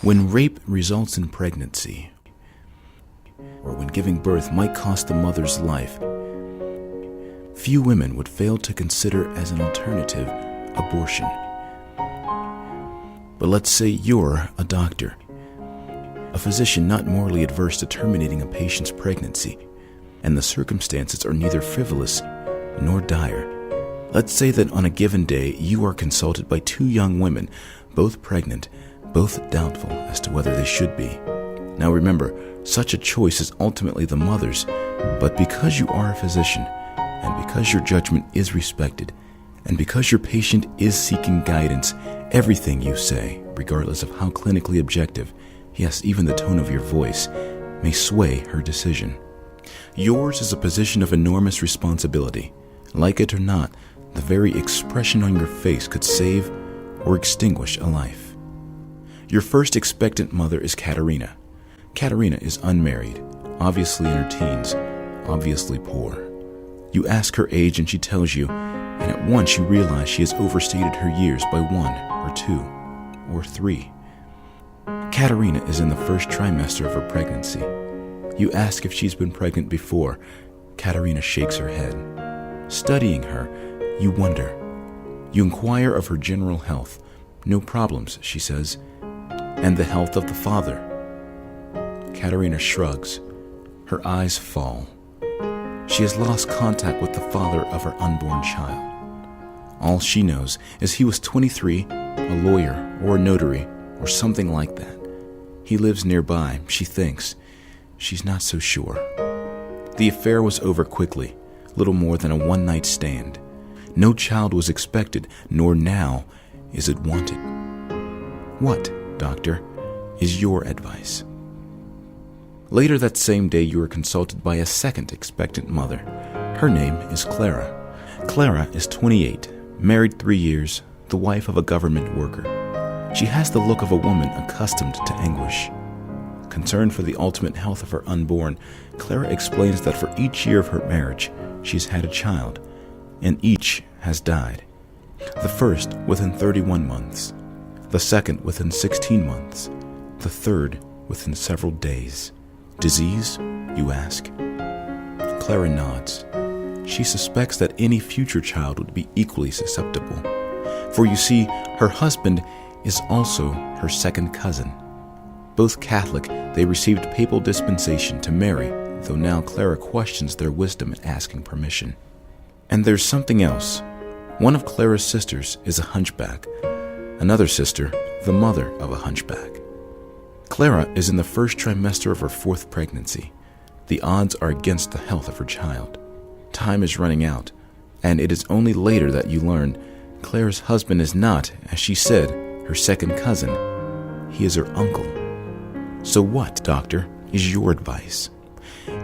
When rape results in pregnancy, or when giving birth might cost the mother's life, few women would fail to consider as an alternative abortion. But let's say you're a doctor, a physician not morally adverse to terminating a patient's pregnancy, and the circumstances are neither frivolous nor dire. Let's say that on a given day you are consulted by two young women, both pregnant, both doubtful as to whether they should be. Now remember, such a choice is ultimately the mother's, but because you are a physician, and because your judgment is respected, and because your patient is seeking guidance, everything you say, regardless of how clinically objective, yes, even the tone of your voice, may sway her decision. Yours is a position of enormous responsibility. Like it or not, the very expression on your face could save or extinguish a life. Your first expectant mother is Katerina. Katerina is unmarried, obviously in her teens, obviously poor. You ask her age and she tells you, and at once you realize she has overstated her years by 1 or 2 or 3. Katerina is in the first trimester of her pregnancy. You ask if she's been pregnant before. Katerina shakes her head. Studying her, you wonder. You inquire of her general health. No problems, she says. And the health of the father? Katerina shrugs. Her eyes fall. She has lost contact with the father of her unborn child. All she knows is he was 23, a lawyer or a notary or something like that. He lives nearby, she thinks. She's not so sure. The affair was over quickly, little more than a one-night stand. No child was expected, nor now is it wanted. What, doctor, is your advice? Later that same day, you are consulted by a second expectant mother. Her name is Clara. Clara is 28, married 3 years, the wife of a government worker. She has the look of a woman accustomed to anguish. Concerned for the ultimate health of her unborn, Clara explains that for each year of her marriage, she's had a child, and each has died. The first within 31 months, the second within 16 months, the third within several days. Disease, you ask? Clara nods. She suspects that any future child would be equally susceptible. For you see, her husband is also her second cousin. Both Catholic, they received papal dispensation to marry, though now Clara questions their wisdom in asking permission. And there's something else. One of Clara's sisters is a hunchback. Another sister, the mother of a hunchback. Clara is in the first trimester of her 4th pregnancy. The odds are against the health of her child. Time is running out, and it is only later that you learn Clara's husband is not, as she said, her second cousin. He is her uncle. So what, doctor, is your advice?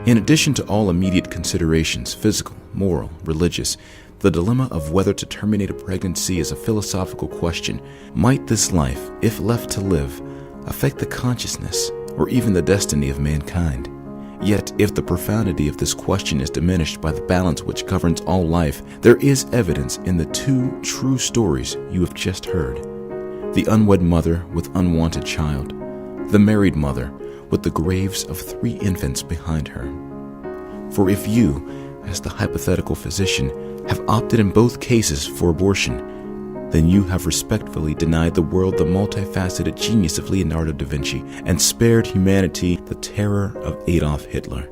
In addition to all immediate considerations, physical, moral, religious, the dilemma of whether to terminate a pregnancy is a philosophical question. Might this life, if left to live, affect the consciousness or even the destiny of mankind? Yet, if the profundity of this question is diminished by the balance which governs all life, there is evidence in the 2 true stories you have just heard. The unwed mother with unwanted child, the married mother with the graves of 3 infants behind her. For if you, as the hypothetical physician, have opted in both cases for abortion, then you have respectfully denied the world the multifaceted genius of Leonardo da Vinci and spared humanity the terror of Adolf Hitler.